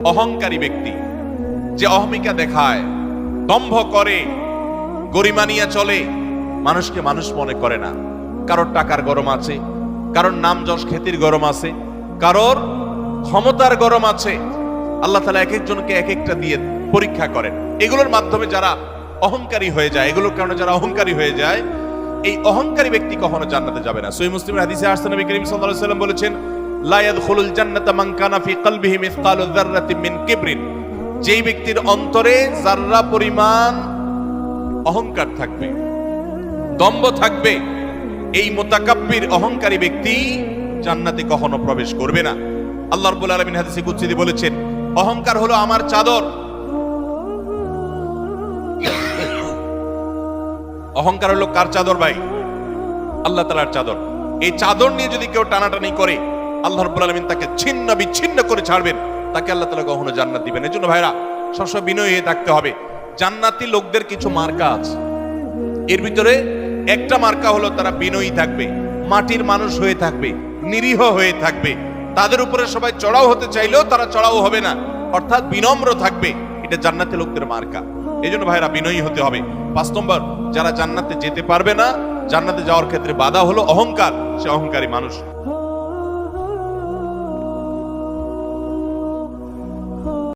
অহংকারী ব্যক্তি যে অহমিকা দেখায়, দম্ভ করে, গরিমা নিয়ে চলে, মানুষকে মানুষ মনে করে না। কারোর টাকার গরম আছে, কারোর নাম যশ খ্যাতির গরম আছে, কারোর ক্ষমতার গরম আছে। আল্লাহ তাআলা এক একজনকে এক একটা দিয়ে পরীক্ষা করেন। এগুলোর মাধ্যমে যারা অহংকারী হয়ে যায়, এগুলোর কারণে যারা অহংকারী হয়ে যায়, এই অহংকারী ব্যক্তি কখনো জান্নাতে যাবে না। সহিহ মুসলিমের হাদিসে আসছে, নবী করিম সাল্লাল্লাহু আলাইহি ওয়াসাল্লাম বলেছেন, লা ইয়াদখুলুল জান্নাতা মান কানা ফি কলবিহি মিসকালু যাররাতিন মিন কিবরিন। যেই ব্যক্তির অন্তরে যাররা পরিমাণ অহংকার থাকবে, দম্ভ থাকবে, এই মুতাকাব্বির অহংকারী ব্যক্তি জান্নাতে কখনো প্রবেশ করবে না। আল্লাহ রাব্বুল আলামিন হাদিসে কুদসিতে বলেছেন, অহংকার হলো আমার চাদর। অহংকার হলো কার চাদর ভাই? আল্লাহ তাআলার চাদর। এই চাদর নিয়ে যদি কেউ টানাটানি করে, আল্লাহ রাব্বুল আলামিন তাকে ছিন্ন বিচ্ছিন্ন করে ছাড়বেন, তাকে আল্লাহ তাআলা কখনো জান্নাত দিবেন। এজন্য ভাইরা সবসময় বিনয়ী হয়ে থাকতে হবে। জান্নাতি লোকদের কিছু মার্কা আছে, এর ভিতরে একটা মার্কা হলো তারা বিনয়ী থাকবে, মাটির মানুষ হয়ে থাকবে, নিরীহ হয়ে থাকবে। তাদের উপরে সবাই চড়াও হতে চাইলেও তারা চড়াও হবে না, অর্থাৎ বিনম্র থাকবে। এটা জান্নাতি লোকদের মার্কা। এজন্য ভাইরা বিনয়ী হতে হবে। 5 নম্বর, যারা জান্নাতে যেতে পারবে না, জান্নাতে যাওয়ার ক্ষেত্রে বাধা হলো অহংকার। সে অহংকারী মানুষ।